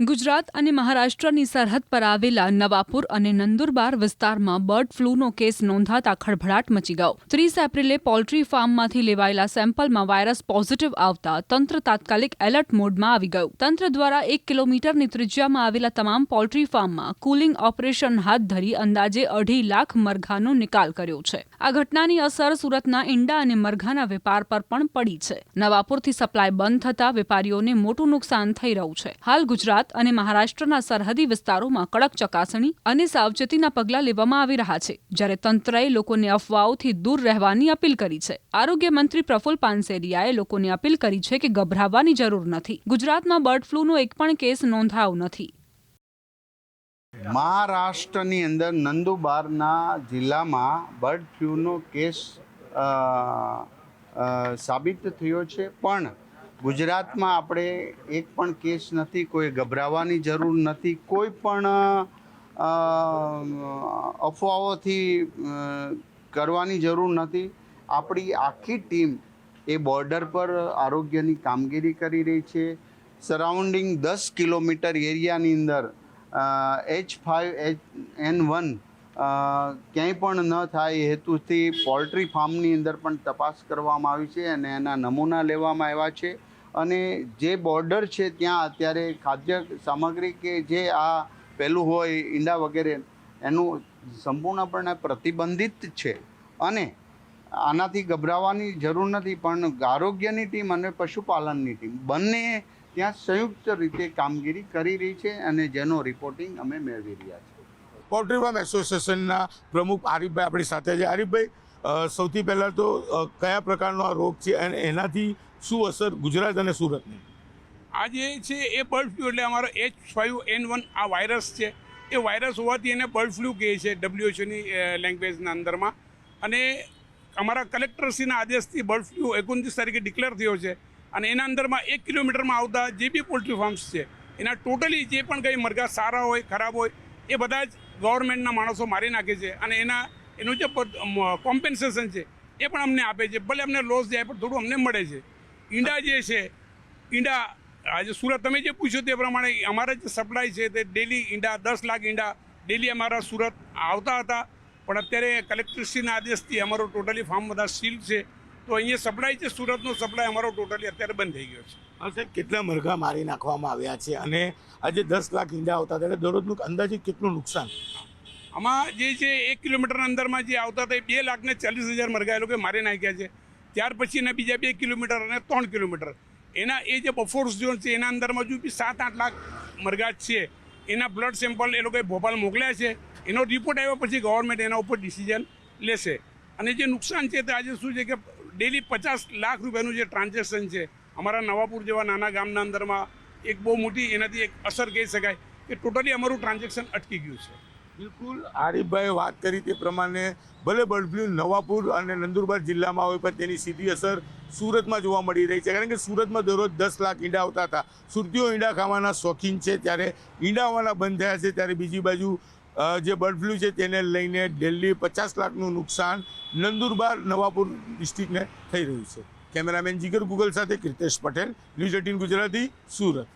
ગુજરાત અને મહારાષ્ટ્રની સરહદ પર આવેલા નવાપુર અને નંદુરબાર વિસ્તારમાં બર્ડ ફ્લૂનો કેસ નોંધાતા ખળભળાટ મચી ગયો. 30 એપ્રિલે પોલ્ટ્રી ફાર્મમાંથી લેવાયેલા સેમ્પલમાં વાયરસ પોઝિટિવ આવતા તંત્ર તાત્કાલિક એલર્ટ મોડમાં આવી ગયું. તંત્ર દ્વારા 1 કિલોમીટરની ત્રિજ્યામાં આવેલા તમામ પોલ્ટ્રી ફાર્મમાં કુલિંગ ઓપરેશન હાથ ધરી અંદાજે 2.5 લાખ મરઘાનો નિકાલ કર્યો છે. આ ઘટનાની અસર સુરતના ઈંડા અને મરઘાના વેપાર પર પણ પડી છે. નવાપુરથી સપ્લાય બંધ થતા વેપારીઓને મોટું નુકસાન થઈ રહ્યું છે. હાલ ગુજરાત અને મહારાષ્ટ્રના સરહદી વિસ્તારોમાં કડક ચકાસણી અને સાવચેતીના પગલાં લેવામાં આવી રહ્યા છે, જ્યારે તંત્રએ લોકોને અફવાઓથી દૂર રહેવાની અપીલ કરી છે. આરોગ્ય મંત્રી પ્રફુલ પાનસેરિયાએ લોકોને અપીલ કરી છે કે ગભરાવાની જરૂર નથી. ગુજરાતમાં બર્ડ ફ્લૂનો એક પણ કેસ નોંધાયો નથી. મહારાષ્ટ્રની અંદર નંદુબારના જિલ્લામાં બર્ડ ફ્લૂનો કેસ સાબિત થયો છે, પણ ગુજરાતમાં આપણે એક પણ કેસ નથી. કોઈ ગભરાવાની જરૂર નથી. કોઈ પણ અફવાઓથી કરવાની જરૂર નથી. આપણી આખી ટીમ એ બોર્ડર પર આરોગ્યની કામગીરી કરી રહી છે. સરાઉન્ડિંગ 10 કિલોમીટર એરિયાની અંદર H5N1 ક્યાંય પણ ન થાય એ હેતુથી પોલ્ટ્રી ફાર્મની અંદર પણ તપાસ કરવામાં આવી છે અને એના નમૂના લેવામાં આવ્યા છે. અને જે બોર્ડર છે ત્યાં અત્યારે ખાદ્ય સામગ્રી કે જે આ પેલું હોય ઈંડા વગેરે એનું સંપૂર્ણપણે પ્રતિબંધિત છે અને આનાથી ગભરાવાની જરૂર નથી. પણ આરોગ્યની ટીમ અને પશુપાલનની ટીમ બંને ત્યાં સંયુક્ત રીતે કામગીરી કરી રહી છે અને જેનો રિપોર્ટિંગ અમે મેળવી રહ્યા છીએ. પોલ્ટ્રી ફાર્મ એસોસિએશનના પ્રમુખ આરીફભાઈ આપણી સાથે છે. આરીફભાઈ, સૌથી પહેલાં તો કયા પ્રકારનો આ રોગ છે અને એનાથી શું અસર ગુજરાત અને સુરતની? આ જે છે એ બર્ડ ફ્લૂ એટલે અમારો H5N1 આ વાયરસ છે. એ વાયરસ હોવાથી એને બર્ડ ફ્લૂ કહે છે WHO લેંગ્વેજના અંદરમાં. અને અમારા કલેક્ટરશ્રીના આદેશથી બર્ડ ફ્લૂ 29 તારીખે ડિક્લેર થયો છે. અને એના અંદરમાં 1 કિલોમીટરમાં આવતા જે બી પોલ્ટ્રી ફાર્મ્સ છે એના ટોટલી જે પણ કંઈ મરઘા સારા હોય ખરાબ હોય એ બધા જ ગવર્મેન્ટના માણસો મારી નાખે છે. અને એનું જે કોમ્પેન્સેશન છે એ પણ અમને આપે છે. ભલે અમને લોસ જાય પણ થોડું અમને મળે છે. ઈંડા જે છે આજે સુરત તમે જે પૂછ્યું તે પ્રમાણે અમારા જે સપ્લાય છે તે ડેલી ઈંડા 10 લાખ ઈંડા ડેલી અમારા સુરત આવતા હતા. પણ અત્યારે કલેક્ટરશ્રીના આદેશથી અમારો ટોટલી ફાર્મ બધા સીલ છે. તો અહીંયા સપ્લાય છે સુરતનો સપ્લાય અમારો ટોટલી અત્યારે બંધ થઈ ગયો છે. સાહેબ, કેટલા મરઘા મારી નાખવામાં આવ્યા છે અને આજે 10 લાખ ઈંડા આવતા ત્યારે દરરોજનું અંદાજે કેટલું નુકસાન? આમાં જે છે 1 કિલોમીટરના અંદરમાં જે આવતા હતા એ 2,40,000 મરઘા એ લોકો મારી નાખ્યા છે. ત્યાર પછીના બીજા 2 કિલોમીટર અને 3 કિલોમીટર એના એ જે બફોર્સ ઝોન છે એના અંદરમાં હજુ બી 7-8 લાખ મરઘા છે. એના બ્લડ સેમ્પલ એ લોકોએ ભોપાલ મોકલ્યા છે. એનો રિપોર્ટ આવ્યા પછી ગવર્મેન્ટ એના ઉપર ડિસિઝન લેશે. અને જે નુકસાન છે તે આજે શું છે કે ડેલી 50 લાખ રૂપિયાનું જે ટ્રાન્ઝેક્શન છે અમારા નવાપુર જેવા નાના ગામના અંદરમાં એક બહુ મોટી એનાથી એક અસર કહી શકાય કે ટોટલી અમારું ટ્રાન્ઝેક્શન અટકી ગયું છે. બિલકુલ, આરીફભાઈએ વાત કરી તે પ્રમાણે ભલે બર્ડ ફ્લૂ નવાપુર અને નંદુરબાર જિલ્લામાં હોય પણ તેની સીધી અસર સુરતમાં જોવા મળી રહી છે. કારણ કે સુરતમાં દરરોજ 10 લાખ ઈંડા આવતા હતા. સુરતીઓ ઈંડા ખાવાના શોખીન છે, ત્યારે ઈંડા આવવાના બંધ થયા છે. ત્યારે બીજી બાજુ જે બર્ડ ફ્લૂ છે તેને લઈને દિલ્હી 50 લાખનું નુકસાન નંદુરબાર નવાપુર ડિસ્ટ્રિક્ટને થઈ રહ્યું છે. કેમેરામેન જીગર ગુગલ સાથે કૃતેશ પટેલ, ન્યૂઝ 18 ગુજરાતી, સુરત.